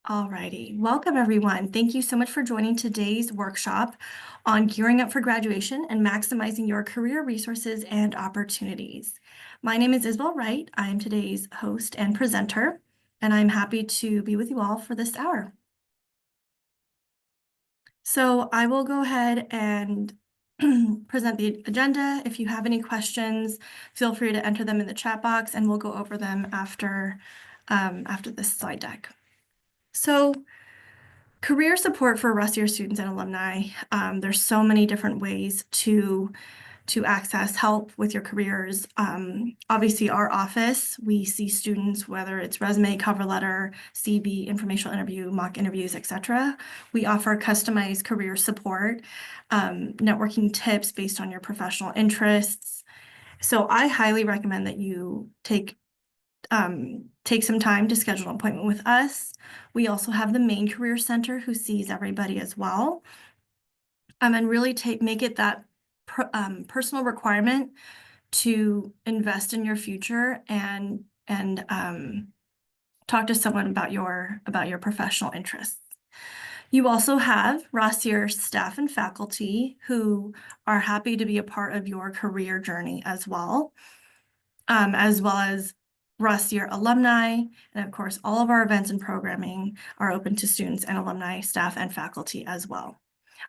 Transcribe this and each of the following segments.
Alrighty, welcome everyone. Thank you so much for joining today's workshop on gearing up for graduation and maximizing your career resources and opportunities. My name is Isabel Wright. I am today's host and presenter, and I'm happy to be with you all for this hour. So I will go ahead and present the agenda. If you have any questions, feel free to enter them in the chat box and we'll go over them after this slide deck. So career support for Rossier students and alumni. There's so many different ways to access help with your careers. Obviously, our office, we see students, whether it's resume, cover letter, CB, informational interview, mock interviews, etc. We offer customized career support, networking tips based on your professional interests. So I highly recommend that you take some time to schedule an appointment with us. We also have the main career center who sees everybody as well. And really make it that personal requirement to invest in your future and talk to someone about your professional interests. You also have Rossier staff and faculty who are happy to be a part of your career journey as well as Rossier alumni, and of course, all of our events and programming are open to students and alumni, staff, and faculty as well.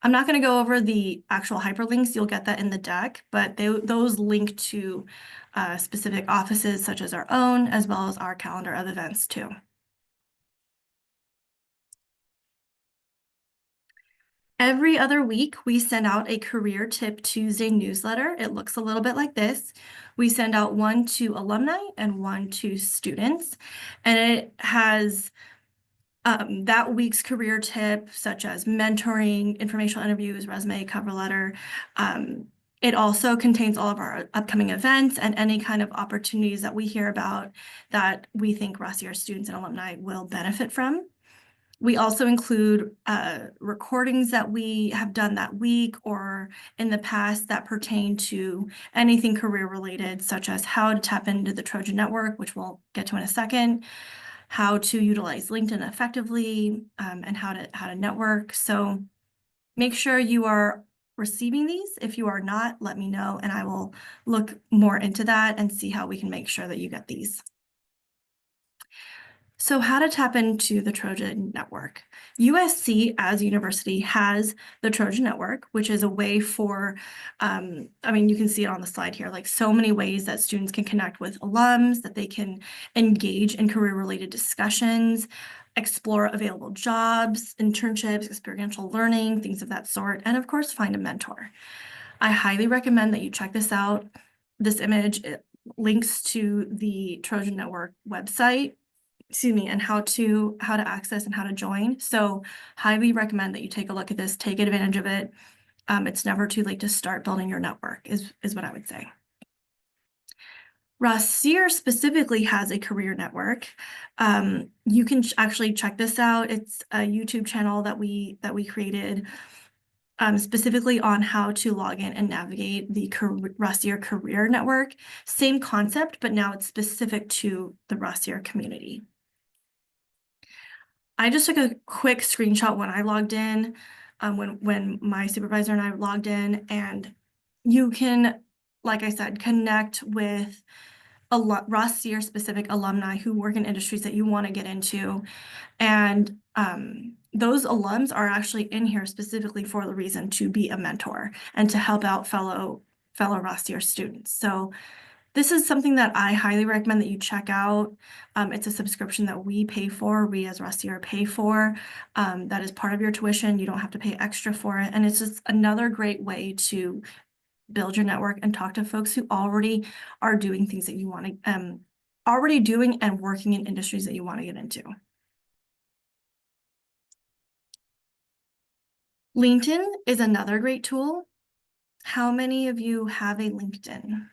I'm not going to go over the actual hyperlinks. You'll get that in the deck, but those link to specific offices such as our own, as well as our calendar of events too. Every other week, we send out a Career Tip Tuesday newsletter. It looks a little bit like this. We send out one to alumni and one to students, and it has that week's career tip, such as mentoring, informational interviews, resume, cover letter. It also contains all of our upcoming events and any kind of opportunities that we hear about that we think Rossier students and alumni will benefit from. We also include recordings that we have done that week or in the past that pertain to anything career related, such as how to tap into the Trojan Network, which we'll get to in a second, how to utilize LinkedIn effectively, and how to network. So make sure you are receiving these. If you are not, let me know, and I will look more into that and see how we can make sure that you get these. So how to tap into the Trojan Network. USC as a university has the Trojan Network, which is a way for, I mean, you can see it on the slide here, like so many ways that students can connect with alums, that they can engage in career-related discussions, explore available jobs, internships, experiential learning, things of that sort, and of course, find a mentor. I highly recommend that you check this out. This image, it links to the Trojan Network website, and how to access and how to join. So highly recommend that you take a look at this, take advantage of it. It's never too late to start building your network is what I would say. Rossier specifically has a career network. You can actually check this out. It's a YouTube channel that we created specifically on how to log in and navigate the Rossier Career Network. Same concept, but now it's specific to the Rossier community. I just took a quick screenshot when I logged in, when my supervisor and I logged in, and you can, like I said, connect with a Rossier specific alumni who work in industries that you want to get into. And those alums are actually in here specifically for the reason to be a mentor and to help out fellow Rossier students. So this is something that I highly recommend that you check out. It's a subscription that we pay for, we as Rossier pay for. That is part of your tuition. You don't have to pay extra for it. And it's just another great way to build your network and talk to folks who already are doing things that you want to, already doing and working in industries that you want to get into. LinkedIn is another great tool. How many of you have a LinkedIn?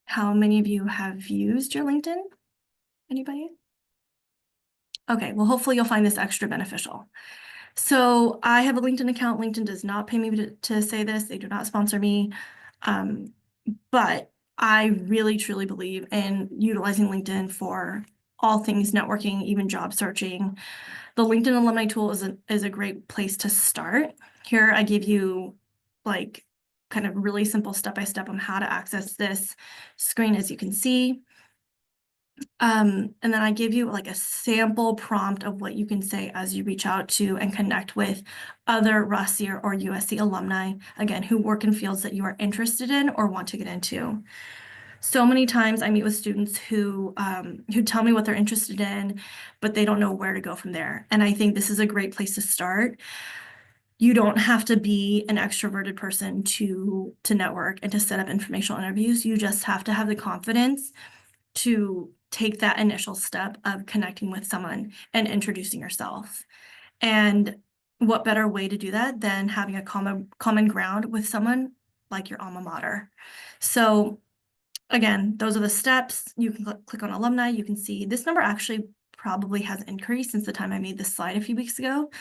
How many of you have used your LinkedIn? Anybody? Okay, well, hopefully you'll find this extra beneficial. So I have a LinkedIn account. LinkedIn does not pay me to say this. They do not sponsor me. But I really truly believe in utilizing LinkedIn for all things networking, even job searching. The LinkedIn alumni tool is a great place to start. Here I give you like kind of really simple step-by-step on how to access this screen, as you can see. And then I give you like a sample prompt of what you can say as you reach out to and connect with other Rossier or USC alumni, again, who work in fields that you are interested in or want to get into. So many times I meet with students who tell me what they're interested in, but they don't know where to go from there. And I think this is a great place to start. You don't have to be an extroverted person to network and to set up informational interviews. You just have to have the confidence to take that initial step of connecting with someone and introducing yourself. And what better way to do that than having a common ground with someone like your alma mater. So again, those are the steps. You can click on alumni. You can see this number actually probably has increased since the time I made this slide a few weeks ago,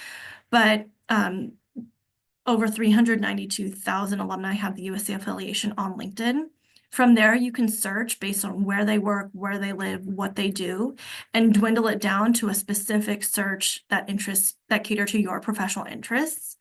but over 392,000 alumni have the USC affiliation on LinkedIn. From there, you can search based on where they work, where they live, what they do, and dwindle it down to a specific search that cater to your professional interests.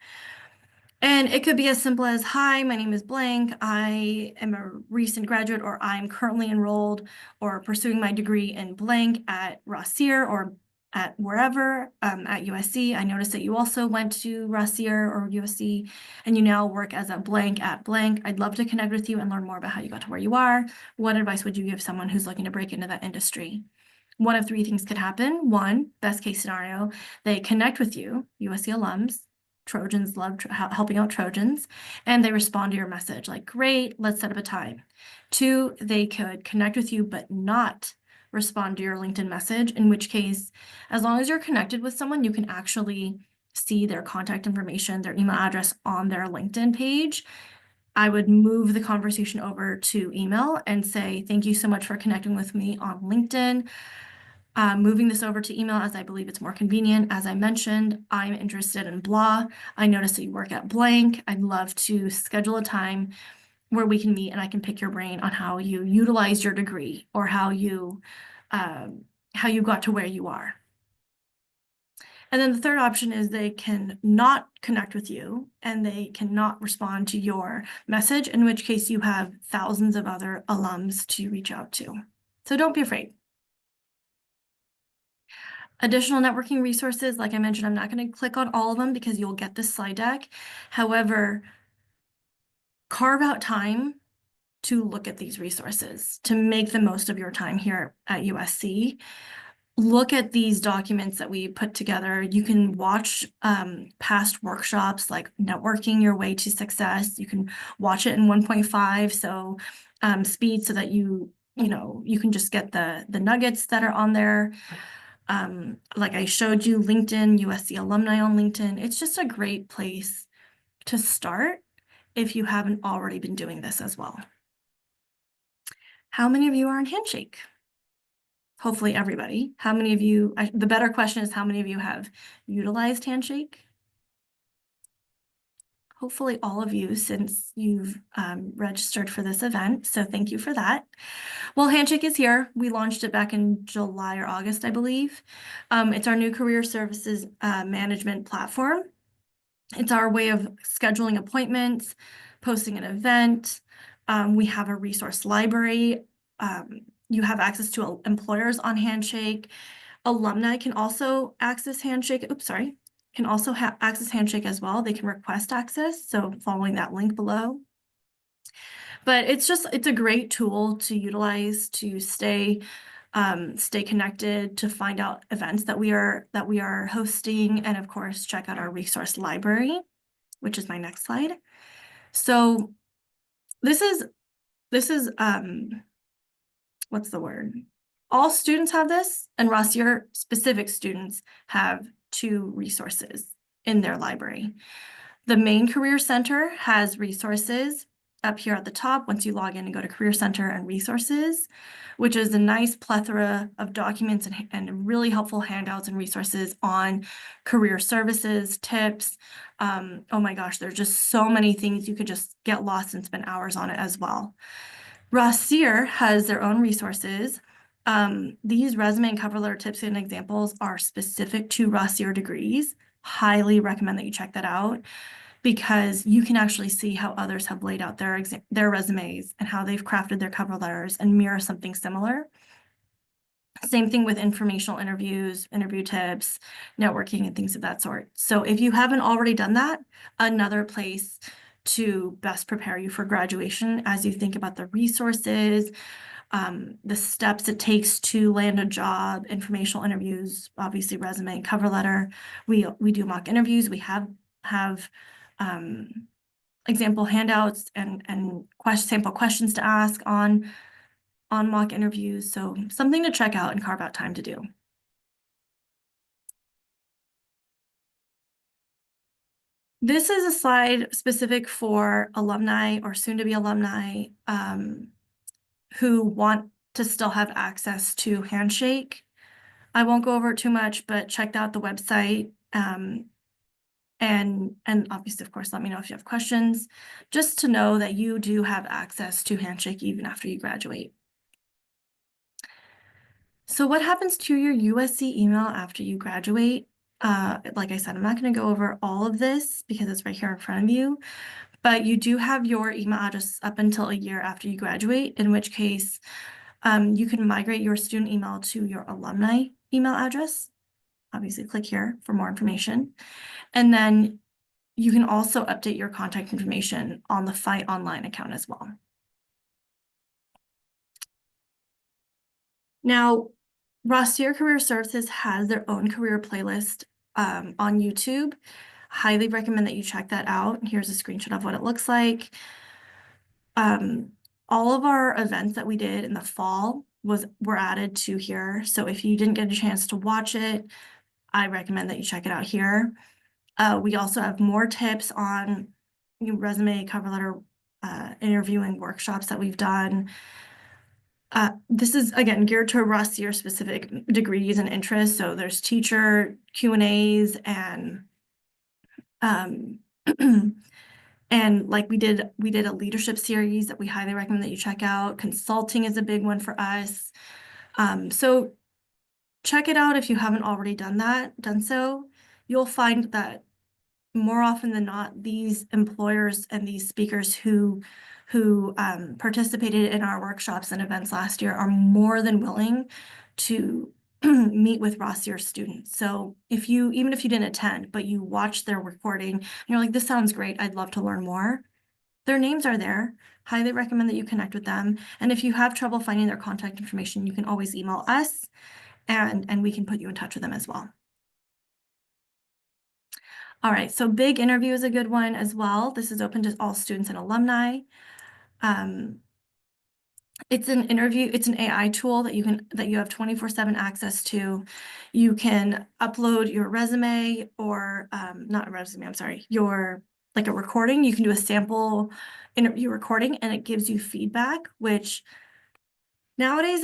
And it could be as simple as, hi, my name is blank. I am a recent graduate, or I'm currently enrolled or pursuing my degree in blank at Rossier or at wherever, at USC. I noticed that you also went to Rossier or USC and you now work as a blank at blank. I'd love to connect with you and learn more about how you got to where you are. What advice would you give someone who's looking to break into that industry? One of three things could happen. One, best case scenario, they connect with you, USC alums. Trojans love helping out Trojans, and they respond to your message like, great, let's set up a time. Two, they could connect with you but not respond to your LinkedIn message, in which case, as long as you're connected with someone, you can actually see their contact information, their email address on their LinkedIn page. I would move the conversation over to email and say, thank you so much for connecting with me on LinkedIn. Moving this over to email as I believe it's more convenient. As I mentioned, I'm interested in blah. I noticed that you work at blank. I'd love to schedule a time where we can meet and I can pick your brain on how you utilize your degree or how you got to where you are. And then the third option is they can not connect with you and they cannot respond to your message, in which case you have thousands of other alums to reach out to. So don't be afraid. Additional networking resources, like I mentioned, I'm not going to click on all of them because you'll get this slide deck. However, carve out time to look at these resources, to make the most of your time here at USC. Look at these documents that we put together. You can watch past workshops like Networking Your Way to Success. You can watch it in 1.5, so speed, so that you can just get the nuggets that are on there. Like I showed you, LinkedIn, USC alumni on LinkedIn. It's just a great place to start if you haven't already been doing this as well. How many of you are on Handshake? Hopefully everybody. How many of you, the better question is how many of you have utilized Handshake? Hopefully all of you, since you've registered for this event. So thank you for that. Well, Handshake is here. We launched it back in July or August, I believe. It's our new career services management platform. It's our way of scheduling appointments, posting an event. We have a resource library. You have access to employers on Handshake. Alumni can also access Handshake. Oops, sorry. Can also access Handshake as well. They can request access, so following that link below. But it's a great tool to utilize to stay connected, to find out events that we are hosting, and of course, check out our resource library, which is my next slide. So this is what's the word? All students have this, and Rossier specific students have 2 resources in their library. The main Career Center has resources up here at the top once you log in and go to Career Center and Resources, which is a nice plethora of documents and really helpful handouts and resources on career services, tips. Oh my gosh, there's just so many things. You could just get lost and spend hours on it as well. Rossier has their own resources. These resume and cover letter tips and examples are specific to Rossier degrees. Highly recommend that you check that out because you can actually see how others have laid out their resumes and how they've crafted their cover letters and mirror something similar. Same thing with informational interviews, interview tips, networking, and things of that sort. So if you haven't already done that, another place to best prepare you for graduation as you think about the resources, the steps it takes to land a job, informational interviews, obviously resume, cover letter. We do mock interviews. We have example handouts and sample questions to ask on mock interviews. So something to check out and carve out time to do. This is a slide specific for alumni or soon-to-be alumni who want to still have access to Handshake. I won't go over it too much, but check out the website. And obviously, of course, let me know if you have questions, just to know that you do have access to Handshake even after you graduate. So what happens to your USC email after you graduate? Like I said, I'm not going to go over all of this because it's right here in front of you, but you do have your email address up until a year after you graduate, in which case you can migrate your student email to your alumni email address. Obviously, click here for more information. And then you can also update your contact information on the Fight Online account as well. Now, Rossier Career Services has their own career playlist on YouTube. Highly recommend that you check that out. Here's a screenshot of what it looks like. All of our events that we did in the fall were added to here. So if you didn't get a chance to watch it, I recommend that you check it out here. We also have more tips on resume, cover letter, interviewing workshops that we've done. This is, again, geared to Rossier specific degrees and interests. So there's teacher Q&As and and like we did a leadership series that we highly recommend that you check out. Consulting is a big one for us. So check it out if you haven't already done so. You'll find that more often than not, these employers and these speakers who participated in our workshops and events last year are more than willing to meet with Rossier students. So even if you didn't attend, but you watched their recording, and you're like, this sounds great, I'd love to learn more. Their names are there. Highly recommend that you connect with them. And if you have trouble finding their contact information, you can always email us and we can put you in touch with them as well. All right, so big interview is a good one as well. This is open to all students and alumni. It's an interview, it's an AI tool that you have 24/7 access to. You can upload your resume or not a resume, I'm sorry, like a recording. You can do a sample interview recording and it gives you feedback, which nowadays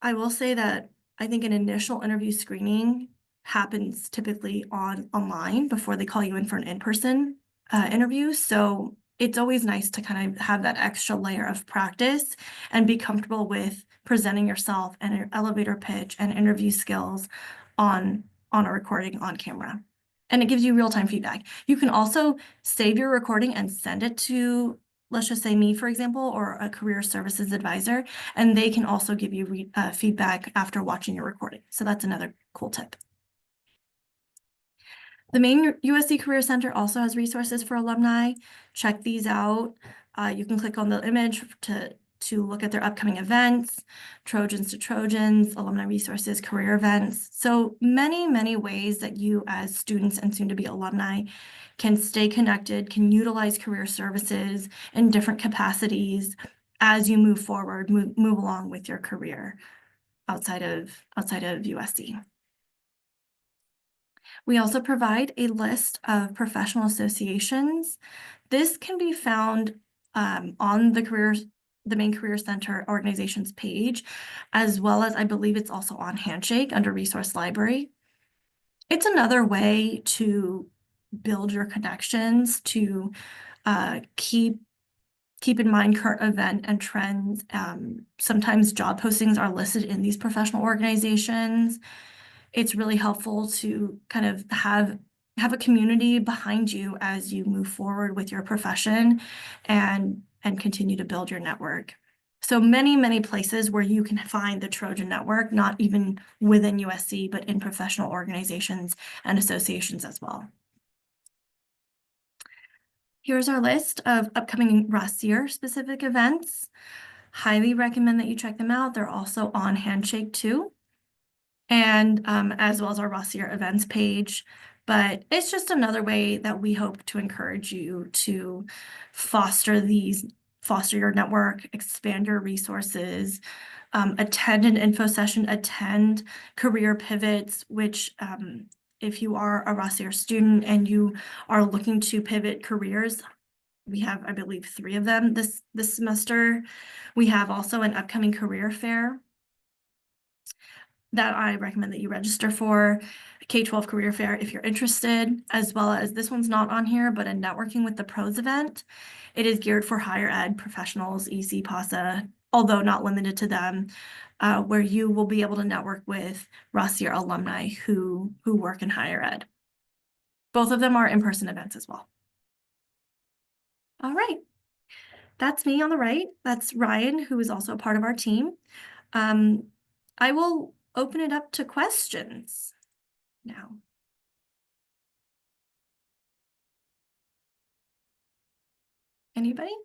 I will say that I think an initial interview screening happens typically online before they call you in for an in-person interview. So it's always nice to kind of have that extra layer of practice and be comfortable with presenting yourself and your elevator pitch and interview skills on a recording on camera. And it gives you real-time feedback. You can also save your recording and send it to, let's just say me, for example, or a career services advisor, and they can also give you feedback after watching your recording. So that's another cool tip. The main USC Career Center also has resources for alumni. Check these out. You can click on the image to look at their upcoming events, Trojans to Trojans, alumni resources, career events. So many, many ways that you as students and soon to be alumni can stay connected, can utilize career services in different capacities as you move forward, move along with your career outside of USC. We also provide a list of professional associations. This can be found on the main Career Center organizations page, as well as I believe it's also on Handshake under Resource Library. It's another way to build your connections, to keep keep in mind current event and trends. Sometimes job postings are listed in these professional organizations. It's really helpful to kind of have a community behind you as you move forward with your profession and continue to build your network. So many places where you can find the Trojan Network, not even within USC, but in professional organizations and associations as well. Here's our list of upcoming Rossier specific events. Highly recommend that you check them out. They're also on Handshake too, and as well as our Rossier events page. But it's just another way that we hope to encourage you to foster your network, expand your resources, attend an info session, attend career pivots, which if you are a Rossier student and you are looking to pivot careers, we have, I believe, 3 of them this semester. We have also an upcoming career fair that I recommend that you register for, K-12 career fair if you're interested, as well as this one's not on here, but a networking with the pros event. It is geared for higher ed professionals, EC, PASA, although not limited to them, where you will be able to network with Rossier alumni who work in higher ed. Both of them are in-person events as well. All right. That's me on the right. That's Ryan, who is also a part of our team. I will open it up to questions now. Anybody?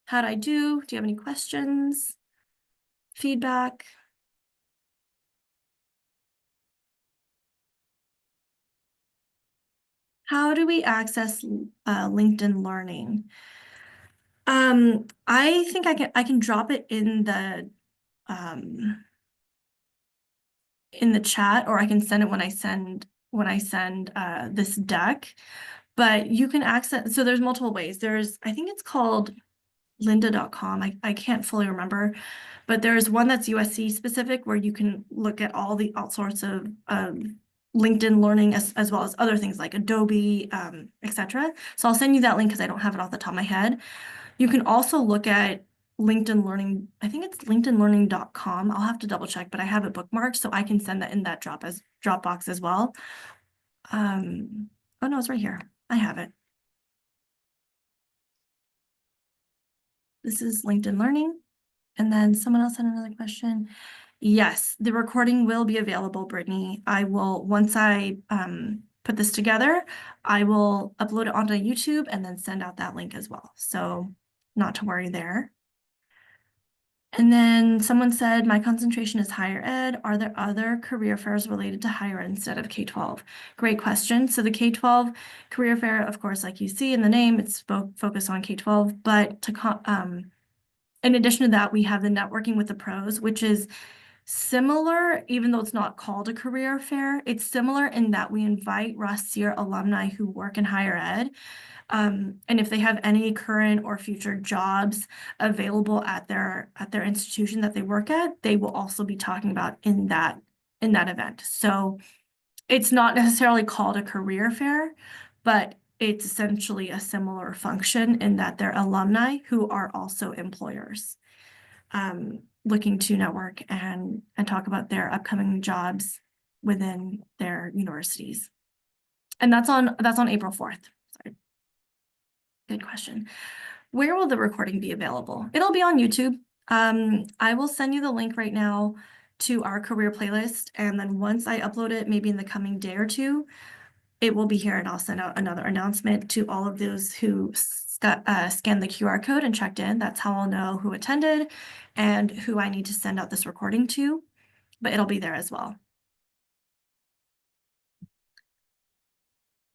How'd I do? Do you have any questions? Feedback? How do we access LinkedIn Learning? I think I can drop it in the chat, or I can send it when I send this deck. But you can access, so there's multiple ways. I think it's called lynda.com. I can't fully remember, but there's one that's USC specific where you can look at all sorts of LinkedIn Learning as well as other things like Adobe, etc. So I'll send you that link because I don't have it off the top of my head. You can also look at LinkedIn Learning. I think it's linkedinlearning.com. I'll have to double check, but I have it bookmarked, so I can send that in that Dropbox as well. Oh no, it's right here. I have it. This is LinkedIn Learning. And then someone else had another question. Yes, the recording will be available, Brittany. Once I put this together, I will upload it onto YouTube and then send out that link as well. So not to worry there. And then someone said, my concentration is higher ed. Are there other career fairs related to higher ed instead of K-12? Great question. So the K-12 career fair, of course, like you see in the name, it's focused on K-12, but in addition to that, we have the networking with the pros, which is similar, even though it's not called a career fair. It's similar in that we invite Rossier alumni who work in higher ed. And if they have any current or future jobs available at their institution that they work at, they will also be talking about in that event. So it's not necessarily called a career fair, but it's essentially a similar function in that they're alumni who are also employers looking to network and talk about their upcoming jobs within their universities. And that's on April 4th. Sorry. Good question. Where will the recording be available? It'll be on YouTube. I will send you the link right now to our career playlist, and then once I upload it, maybe in the coming day or two, it will be here, and I'll send out another announcement to all of those who scanned the QR code and checked in. That's how I'll know who attended and who I need to send out this recording to, but it'll be there as well.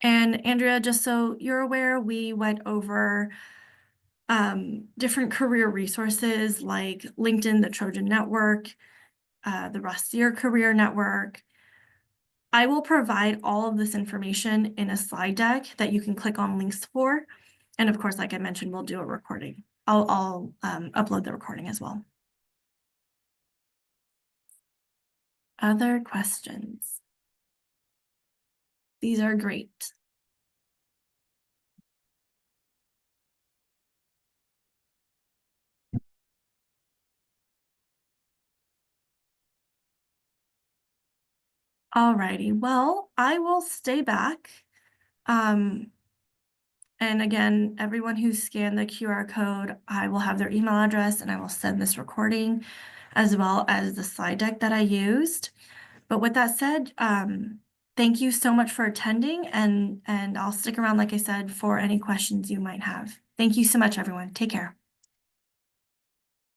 And Andrea, just so you're aware, we went over different career resources like LinkedIn, the Trojan Network, the Rossier Career Network. I will provide all of this information in a slide deck that you can click on links for. And of course, like I mentioned, we'll do a recording. I'll upload the recording as well. Other questions? These are great. Alrighty, well, I will stay back. Um, and again, everyone who scanned the QR code, I will have their email address and I will send this recording as well as the slide deck that I used. But with that said, thank you so much for attending and I'll stick around, like I said, for any questions you might have. Thank you so much, everyone. Take care.